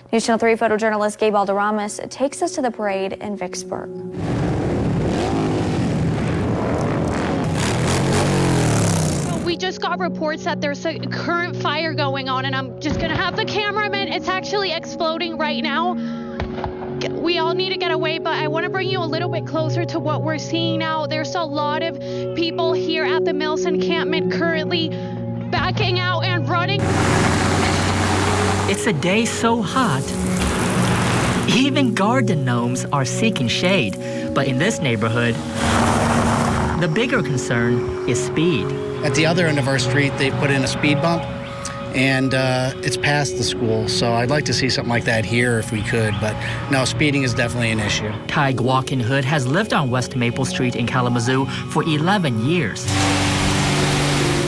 News Channel 3 photojournalist Gabriel Balderramas takes us to the parade in Vicksburg. We just got reports that there's a current fire going on, and I'm just gonna have the cameraman. It's actually exploding right now. We all need to get away, but I want to bring you a little bit closer to what we're seeing now. There's a lot of people here at the Mills encampment currently backing out and running. It's a day so hot, even garden gnomes are seeking shade. But in this neighborhood, the bigger concern is speed. At the other end of our street, they put in a speed bump, and it's past the school. So I'd like to see something like that here if we could, but no, speeding is definitely an issue. Ty Walkenhood has lived on West Maple Street in Kalamazoo for 11 years.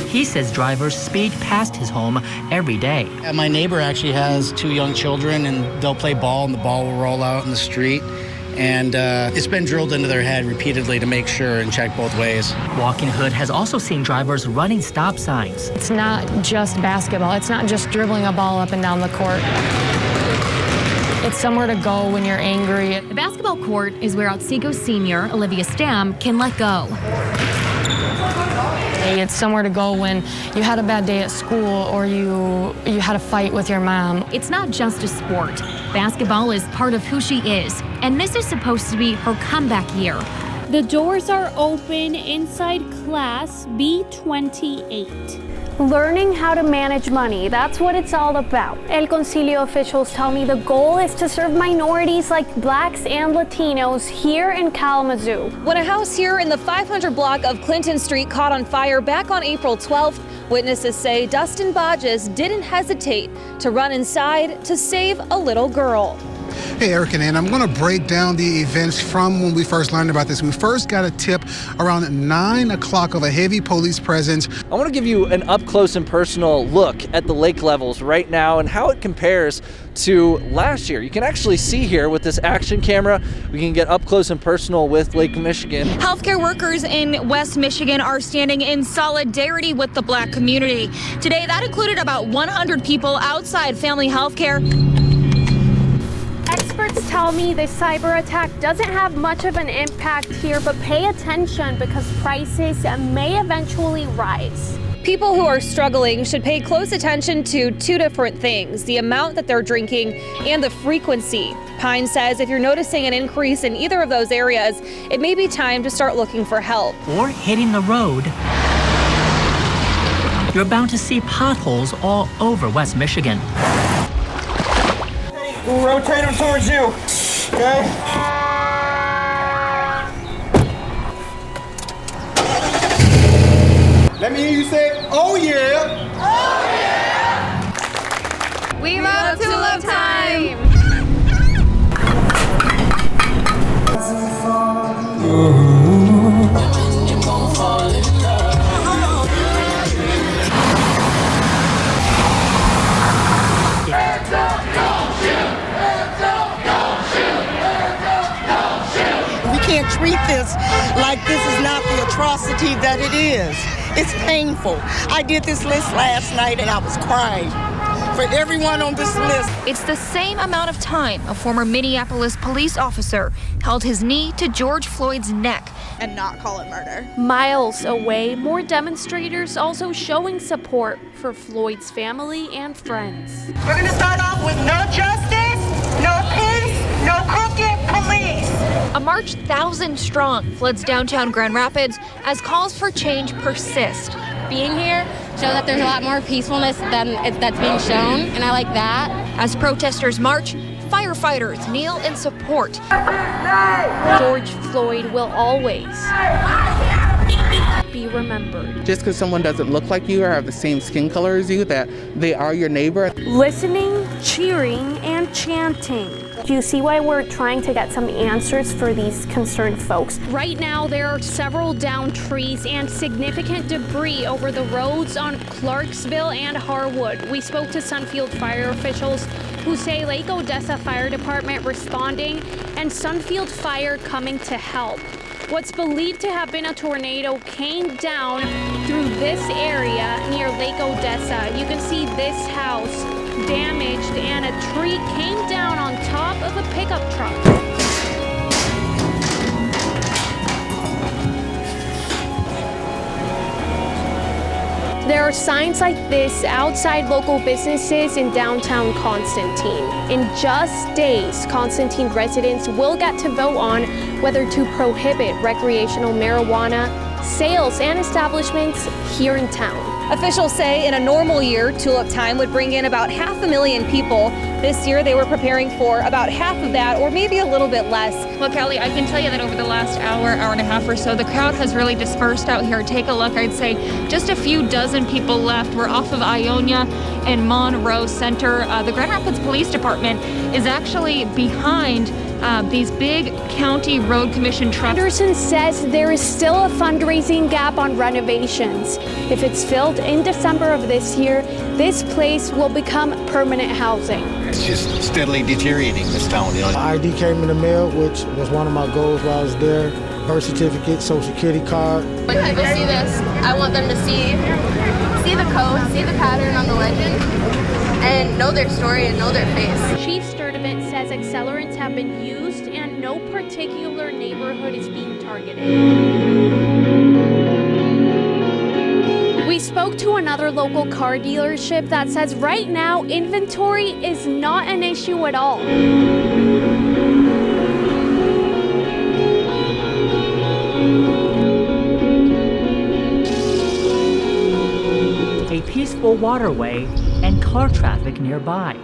He says drivers speed past his home every day. My neighbor actually has 2 young children, and they'll play ball, and the ball will roll out in the street. And it's been drilled into their head repeatedly to make sure and check both ways. Walkenhood has also seen drivers running stop signs. It's not just basketball. It's not just dribbling a ball up and down the court. It's somewhere to go when you're angry. The basketball court is where Otsego senior Olivia Stam can let go. It's somewhere to go when you had a bad day at school or you had a fight with your mom. It's not just a sport. Basketball is part of who she is, and this is supposed to be her comeback year. The doors are open inside class B28. Learning how to manage money, that's what it's all about. El Concilio officials tell me the goal is to serve minorities like blacks and Latinos here in Kalamazoo. When a house here in the 500 block of Clinton Street caught on fire back on April 12th, witnesses say Dustin Bodges didn't hesitate to run inside to save a little girl. Hey, Eric and Ann, I'm going to break down the events from when we first learned about this. We first got a tip around 9 o'clock of a heavy police presence. I want to give you an up-close and personal look at the lake levels right now and how it compares to last year. You can actually see here with this action camera, we can get up close and personal with Lake Michigan. Healthcare workers in West Michigan are standing in solidarity with the black community. Today, that included about 100 people outside Family Healthcare. Experts tell me the cyber attack doesn't have much of an impact here, but pay attention because prices may eventually rise. People who are struggling should pay close attention to 2 different things: the amount that they're drinking and the frequency. Pine says if you're noticing an increase in either of those areas, it may be time to start looking for help. Or hitting the road. You're bound to see potholes all over West Michigan. We'll rotate them towards you, okay? Let me hear you say, oh yeah! Oh yeah! We love Tulip Time! Can't treat this like this is not the atrocity that it is. It's painful. I did this list last night and I was crying for everyone on this list. It's the same amount of time a former Minneapolis police officer held his knee to George Floyd's neck and not call it murder. Miles away, more demonstrators also showing support for Floyd's family and friends. We're going to start off with no justice, no peace, no crooked police. A march 1,000 strong floods downtown Grand Rapids as calls for change persist. Being here shows that there's a lot more peacefulness than that's being shown, and I like that. As protesters march, firefighters kneel in support. George Floyd will always be remembered. Just because someone doesn't look like you or have the same skin color as you, that they are your neighbor. Listening, cheering, and chanting. Do you see why we're trying to get some answers for these concerned folks? Right now, there are several downed trees and significant debris over the roads on Clarksville and Harwood. We spoke to Sunfield fire officials who say Lake Odessa Fire Department responding and Sunfield Fire coming to help. What's believed to have been a tornado came down through this area near Lake Odessa. You can see this house damaged and a tree came down on top of a pickup truck. There are signs like this outside local businesses in downtown Constantine. In just days, Constantine residents will get to vote on whether to prohibit recreational marijuana sales and establishments here in town. Officials say in a normal year, Tulip Time would bring in about 500,000 people. This year, they were preparing for about half of that, or maybe a little bit less. Well, Kelly, I can tell you that over the last hour and a half or so, the crowd has really dispersed out here. Take a look. I'd say just a few dozen people left. We're off of Ionia and Monroe Center. The Grand Rapids Police Department is actually behind these big county road commission trucks. Anderson says there is still a fundraising gap on renovations. If it's filled in December of this year, this place will become permanent housing. It's just steadily deteriorating, this town. ID came in the mail, which was one of my goals while I was there. Birth certificate, social security card. When people see this, I want them to see the code, see the pattern on the legend, and know their story and know their face. Chief Sturdivant says accelerants have been used and no particular neighborhood is being targeted. We spoke to another local car dealership that says right now inventory is not an issue at all. A peaceful waterway and car traffic nearby.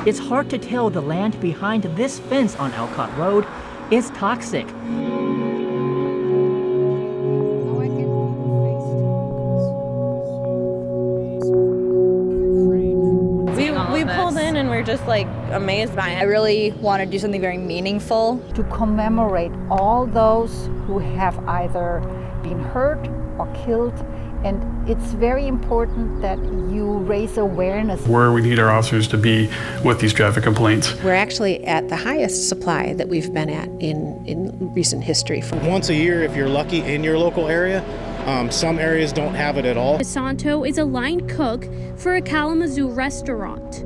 It's hard to tell the land behind this fence on Elcott Road is toxic. We pulled in and we're just like amazed by it. I really want to do something very meaningful to commemorate all those who have either been hurt or killed, and it's very important that you raise awareness. Where we need our officers to be with these traffic complaints. We're actually at the highest supply that we've been at in recent history. Once a year, if you're lucky in your local area. Some areas don't have it at all. Santo is a line cook for a Kalamazoo restaurant.